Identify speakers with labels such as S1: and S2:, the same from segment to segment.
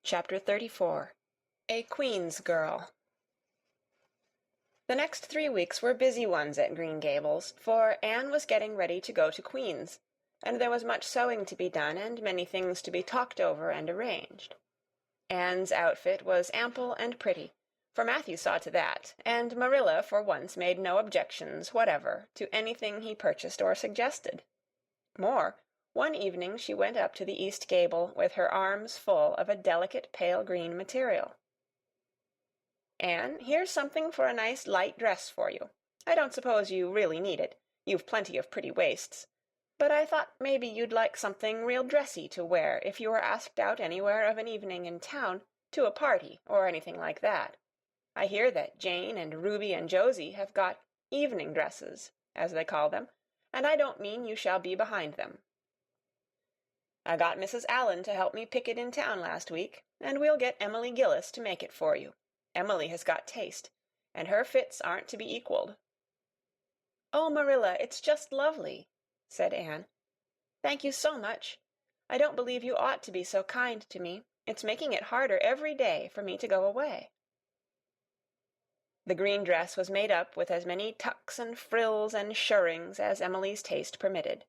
S1: Chapter 34. A Queen's Girl. The next 3 weeks were busy ones at Green Gables, for Anne was getting ready to go to Queen's, and there was much sewing to be done and many things to be talked over and arranged. Anne's outfit was ample and pretty, for Matthew saw to that, and Marilla for once made no objections whatever to anything he purchased or suggested. More, one evening she went up to the east gable with her arms full of a delicate pale green material. "Anne, here's something for a nice light dress for you. I don't suppose you really need it. You've plenty of pretty waists. But I thought maybe you'd like something real dressy to wear if you were asked out anywhere of an evening in town, to a party or anything like that. I hear that Jane and Ruby and Josie have got evening dresses, as they call them, and I don't mean you shall be behind them. I got Mrs. Allen to help me pick it in town last week, and we'll get Emily Gillis to make it for you. Emily has got taste, and her fits aren't to be equaled." "Oh, Marilla, it's just lovely," said Anne. "Thank you so much. I don't believe you ought to be so kind to me. It's making it harder every day for me to go away." The green dress was made up with as many tucks and frills and shirrings as Emily's taste permitted.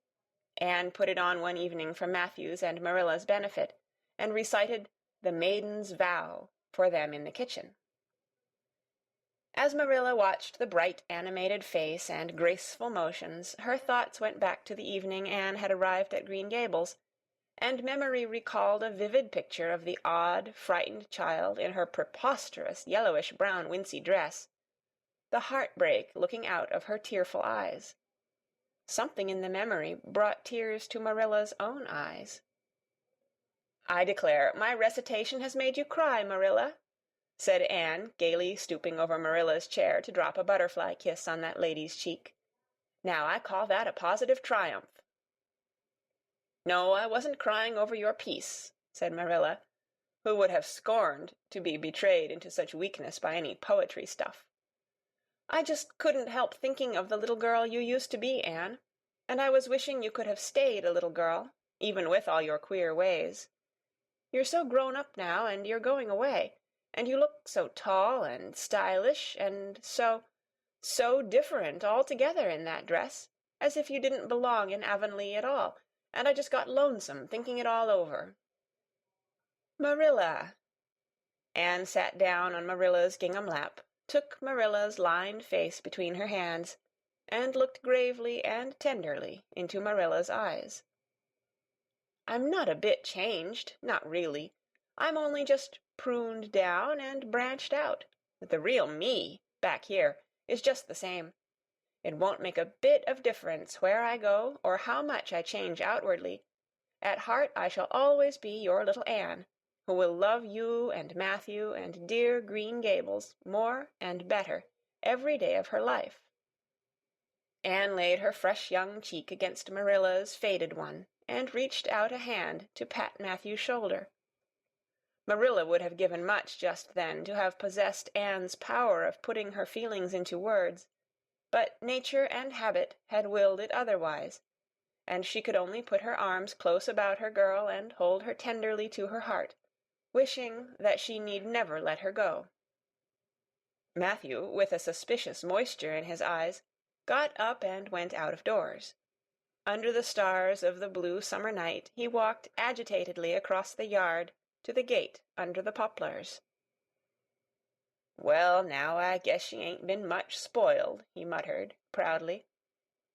S1: Anne put it on one evening for Matthew's and Marilla's benefit, and recited The Maiden's Vow for them in the kitchen. As Marilla watched the bright animated face and graceful motions, her thoughts went back to the evening Anne had arrived at Green Gables, and memory recalled a vivid picture of the odd, frightened child in her preposterous yellowish-brown wincey dress, the heartbreak looking out of her tearful eyes. Something in the memory brought tears to Marilla's own eyes. "I declare, my recitation has made you cry, Marilla," said Anne, gaily stooping over Marilla's chair to drop a butterfly kiss on that lady's cheek. "Now I call that a positive triumph." "No, I wasn't crying over your piece," said Marilla, who would have scorned to be betrayed into such weakness by any poetry stuff. "I just couldn't help thinking of the little girl you used to be, Anne, and I was wishing you could have stayed a little girl, even with all your queer ways. You're so grown up now, and you're going away, and you look so tall and stylish and so different altogether in that dress, as if you didn't belong in Avonlea at all, and I just got lonesome thinking it all over." "Marilla!" Anne sat down on Marilla's gingham lap, took Marilla's lined face between her hands, and looked gravely and tenderly into Marilla's eyes. "I'm not a bit changed, not really. I'm only just pruned down and branched out. The real me, back here, is just the same. It won't make a bit of difference where I go or how much I change outwardly. At heart I shall always be your little Anne, who will love you and Matthew and dear Green Gables more and better every day of her life." Anne laid her fresh young cheek against Marilla's faded one, and reached out a hand to pat Matthew's shoulder. Marilla would have given much just then to have possessed Anne's power of putting her feelings into words, but nature and habit had willed it otherwise, and she could only put her arms close about her girl and hold her tenderly to her heart, wishing that she need never let her go. Matthew, with a suspicious moisture in his eyes, got up and went out of doors. Under the stars of the blue summer night he walked agitatedly across the yard to the gate under the poplars. "Well, now, I guess she ain't been much spoiled," he muttered, proudly.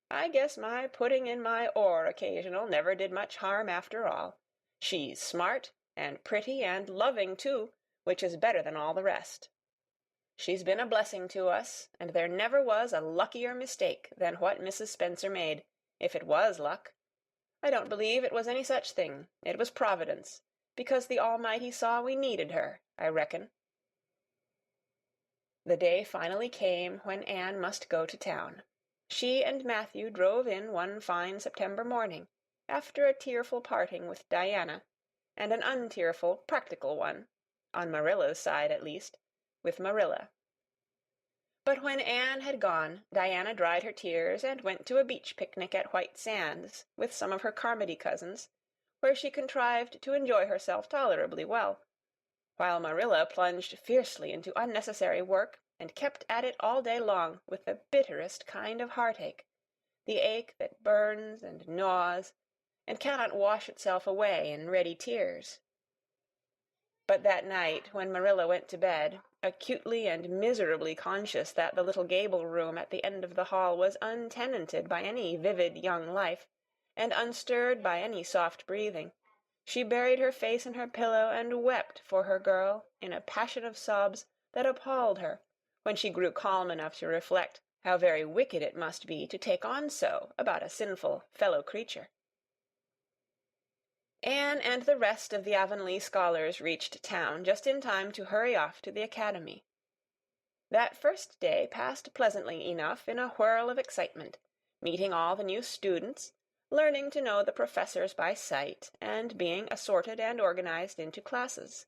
S1: "I guess my putting in my oar occasional never did much harm after all. She's smart and pretty and loving, too, which is better than all the rest. She's been a blessing to us, and there never was a luckier mistake than what Mrs. Spencer made, if it was luck. I don't believe it was any such thing. It was Providence, because the Almighty saw we needed her, I reckon." The day finally came when Anne must go to town. She and Matthew drove in one fine September morning, after a tearful parting with Diana, and an untearful, practical one, on Marilla's side at least, with Marilla. But when Anne had gone, Diana dried her tears and went to a beach picnic at White Sands with some of her Carmody cousins, where she contrived to enjoy herself tolerably well, while Marilla plunged fiercely into unnecessary work and kept at it all day long with the bitterest kind of heartache, the ache that burns and gnaws and cannot wash itself away in ready tears. But that night, when Marilla went to bed, acutely and miserably conscious that the little gable room at the end of the hall was untenanted by any vivid young life, and unstirred by any soft breathing, she buried her face in her pillow and wept for her girl in a passion of sobs that appalled her, when she grew calm enough to reflect how very wicked it must be to take on so about a sinful fellow creature. Anne and the rest of the Avonlea scholars reached town just in time to hurry off to the academy. That first day passed pleasantly enough in a whirl of excitement, meeting all the new students, learning to know the professors by sight, and being assorted and organized into classes.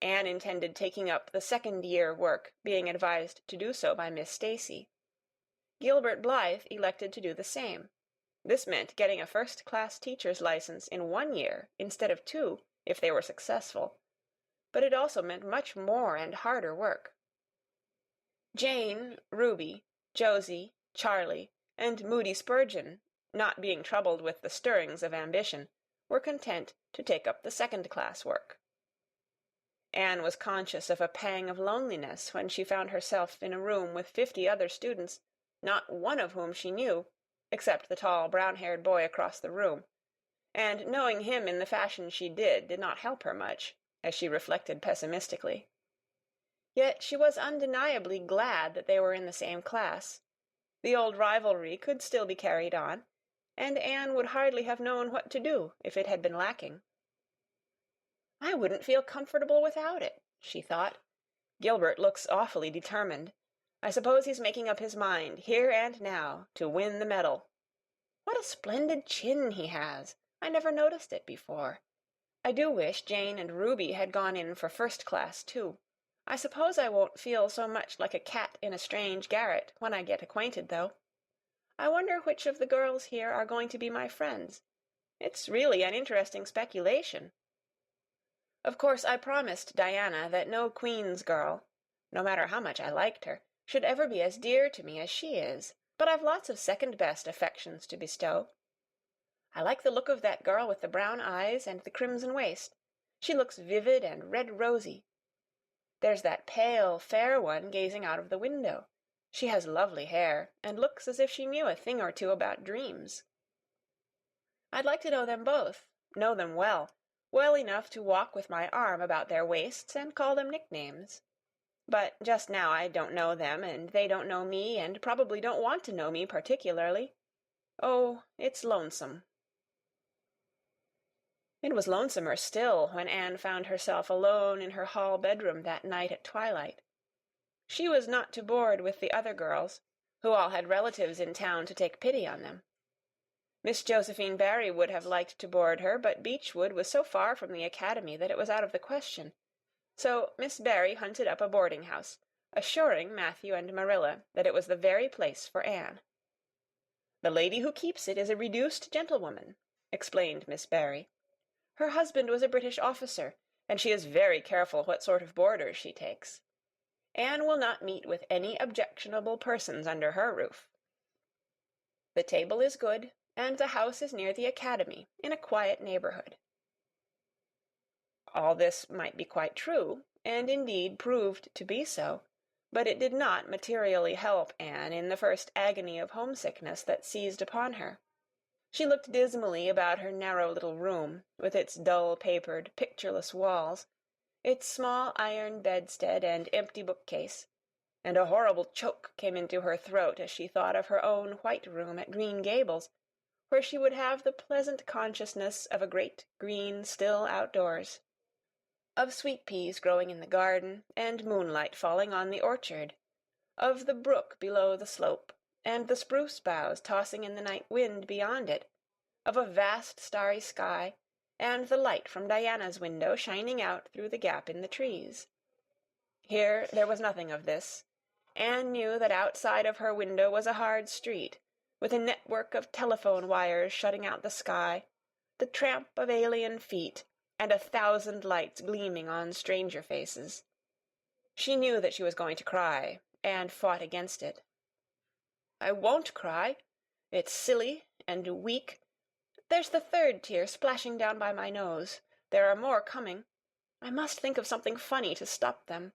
S1: Anne intended taking up the second-year work, being advised to do so by Miss Stacy. Gilbert Blythe elected to do the same. This meant getting a first-class teacher's license in 1 year instead of 2, if they were successful, but it also meant much more and harder work. Jane, Ruby, Josie, Charlie, and Moody Spurgeon, not being troubled with the stirrings of ambition, were content to take up the second-class work. Anne was conscious of a pang of loneliness when she found herself in a room with 50 other students, not one of whom she knew, except the tall, brown-haired boy across the room, and knowing him in the fashion she did not help her much, as she reflected pessimistically. Yet she was undeniably glad that they were in the same class. The old rivalry could still be carried on, and Anne would hardly have known what to do if it had been lacking. "I wouldn't feel comfortable without it," she thought. "Gilbert looks awfully determined. I suppose he's making up his mind, here and now, to win the medal. What a splendid chin he has! I never noticed it before. I do wish Jane and Ruby had gone in for first class, too. I suppose I won't feel so much like a cat in a strange garret when I get acquainted, though. I wonder which of the girls here are going to be my friends. It's really an interesting speculation. Of course, I promised Diana that no Queen's girl, no matter how much I liked her, should ever be as dear to me as she is, but I've lots of second-best affections to bestow. I like the look of that girl with the brown eyes and the crimson waist. She looks vivid and red-rosy. There's that pale, fair one gazing out of the window. She has lovely hair, and looks as if she knew a thing or two about dreams. I'd like to know them both, know them well enough to walk with my arm about their waists and call them nicknames. But just now I don't know them, and they don't know me, and probably don't want to know me particularly. Oh, it's lonesome." It was lonesomer still when Anne found herself alone in her hall bedroom that night at twilight. She was not to board with the other girls, who all had relatives in town to take pity on them. Miss Josephine Barry would have liked to board her, but Beechwood was so far from the academy that it was out of the question. So Miss Barry hunted up a boarding-house, assuring Matthew and Marilla that it was the very place for Anne. "The lady who keeps it is a reduced gentlewoman," explained Miss Barry. "Her husband was a British officer, and she is very careful what sort of boarders she takes. Anne will not meet with any objectionable persons under her roof. The table is good, and the house is near the academy, in a quiet neighborhood." All this might be quite true, and indeed proved to be so, but it did not materially help Anne in the first agony of homesickness that seized upon her. She looked dismally about her narrow little room, with its dull-papered, pictureless walls, its small iron bedstead and empty bookcase, and a horrible choke came into her throat as she thought of her own white room at Green Gables, where she would have the pleasant consciousness of a great green still outdoors, of sweet peas growing in the garden, and moonlight falling on the orchard, of the brook below the slope, and the spruce boughs tossing in the night wind beyond it, of a vast starry sky, and the light from Diana's window shining out through the gap in the trees. Here there was nothing of this. Anne knew that outside of her window was a hard street, with a network of telephone wires shutting out the sky, the tramp of alien feet, and 1,000 lights gleaming on stranger faces. She knew that she was going to cry, and fought against it. "I won't cry. It's silly and weak. There's the third tear splashing down by my nose. There are more coming. I must think of something funny to stop them.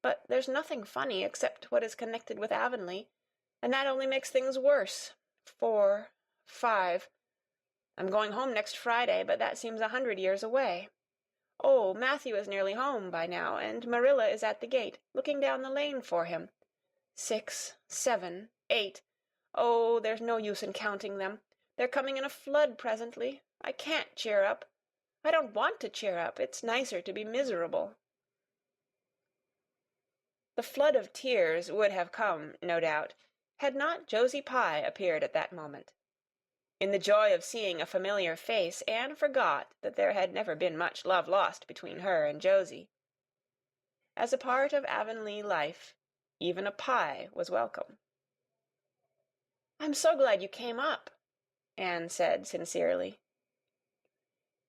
S1: But there's nothing funny except what is connected with Avonlea, and that only makes things worse. 4, 5. I'm going home next Friday, but that seems 100 years away. Oh, Matthew is nearly home by now, and Marilla is at the gate, looking down the lane for him. 6, 7, 8. Oh, there's no use in counting them. They're coming in a flood presently. I can't cheer up. I don't want to cheer up. It's nicer to be miserable." The flood of tears would have come, no doubt, had not Josie Pye appeared at that moment. In the joy of seeing a familiar face, Anne forgot that there had never been much love lost between her and Josie. As a part of Avonlea life, even a Pye was welcome. "I'm so glad you came up," Anne said sincerely.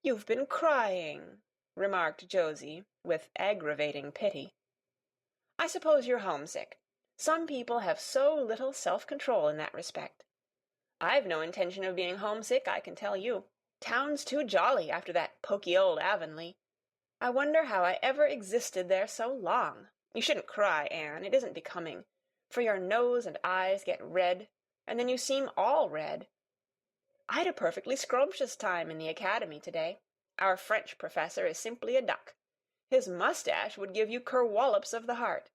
S1: "You've been crying," remarked Josie, with aggravating pity. "I suppose you're homesick. Some people have so little self-control in that respect. I've no intention of being homesick, I can tell you. Town's too jolly after that poky old Avonlea. I wonder how I ever existed there so long. You shouldn't cry, Anne. It isn't becoming, for your nose and eyes get red, and then you seem all red. I'd a perfectly scrumptious time in the academy today. Our French professor is simply a duck. His mustache would give you kerwollops of the heart.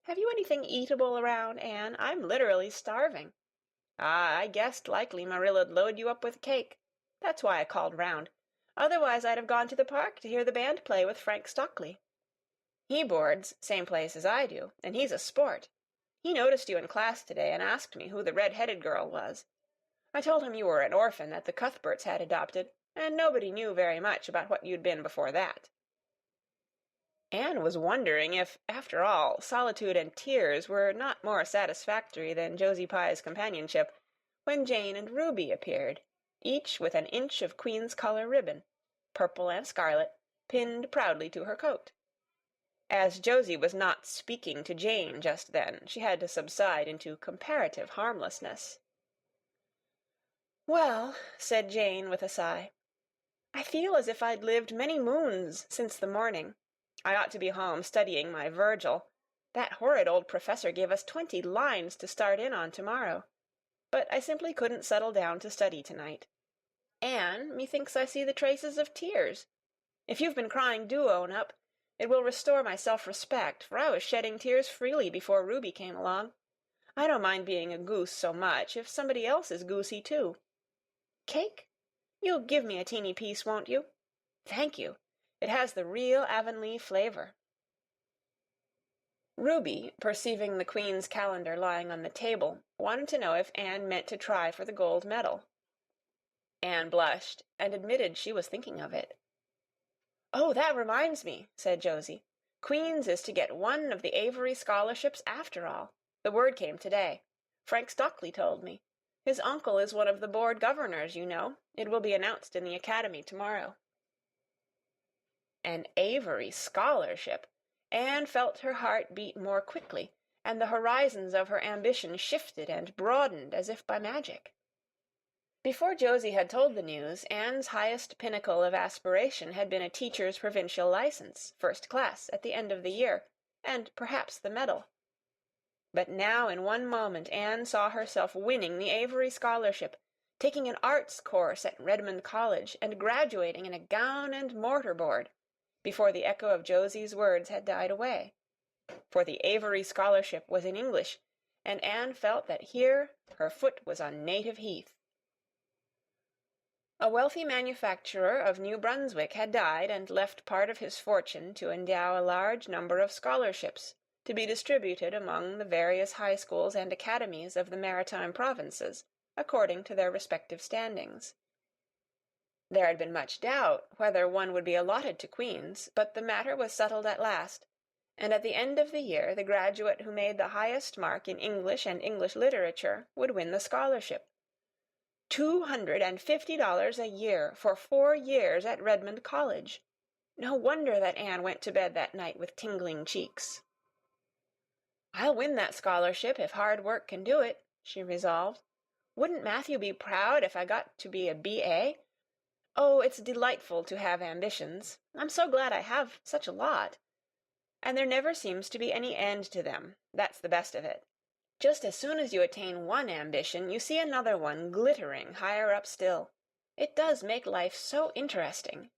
S1: Have you anything eatable around, Anne? I'm literally starving. Ah, I guessed likely Marilla'd load you up with cake. That's why I called round. Otherwise I'd have gone to the park to hear the band play with Frank Stockley. He boards same place as I do, and he's a sport. He noticed you in class today and asked me who the red-headed girl was. I told him you were an orphan that the Cuthberts had adopted, and nobody knew very much about what you'd been before that." Anne was wondering if, after all, solitude and tears were not more satisfactory than Josie Pye's companionship, when Jane and Ruby appeared, each with an inch of Queen's color ribbon, purple and scarlet, pinned proudly to her coat. As Josie was not speaking to Jane just then, she had to subside into comparative harmlessness. "Well," said Jane with a sigh, "I feel as if I'd lived many moons since the morning. I ought to be home studying my Virgil. That horrid old professor gave us 20 lines to start in on tomorrow. But I simply couldn't settle down to study tonight. Anne, methinks I see the traces of tears. If you've been crying, do own up. It will restore my self-respect, for I was shedding tears freely before Ruby came along. I don't mind being a goose so much if somebody else is goosey too. Cake? You'll give me a teeny piece, won't you? Thank you. It has the real Avonlea flavor." Ruby, perceiving the Queen's calendar lying on the table, wanted to know if Anne meant to try for the gold medal. Anne blushed and admitted she was thinking of it. "Oh, that reminds me," said Josie. "Queen's is to get one of the Avery scholarships after all. The word came today. Frank Stockley told me. His uncle is one of the board governors, you know. It will be announced in the academy tomorrow." An Avery scholarship! Anne felt her heart beat more quickly, and the horizons of her ambition shifted and broadened as if by magic. Before Josie had told the news, Anne's highest pinnacle of aspiration had been a teacher's provincial license, first class, at the end of the year, and perhaps the medal. But now in one moment Anne saw herself winning the Avery scholarship, taking an arts course at Redmond College, and graduating in a gown and mortar-board, before the echo of Josie's words had died away. For the Avery scholarship was in English, and Anne felt that here her foot was on native heath. A wealthy manufacturer of New Brunswick had died and left part of his fortune to endow a large number of scholarships, to be distributed among the various high schools and academies of the maritime provinces, according to their respective standings. There had been much doubt whether one would be allotted to Queen's, but the matter was settled at last, and at the end of the year the graduate who made the highest mark in English and English literature would win the scholarship. $250 a year for 4 years at Redmond College. No wonder that Anne went to bed that night with tingling cheeks. "I'll win that scholarship if hard work can do it," she resolved. "Wouldn't Matthew be proud if I got to be a B.A.? Oh, it's delightful to have ambitions. I'm so glad I have such a lot. And there never seems to be any end to them. That's the best of it. Just as soon as you attain one ambition, you see another one glittering higher up still. It does make life so interesting.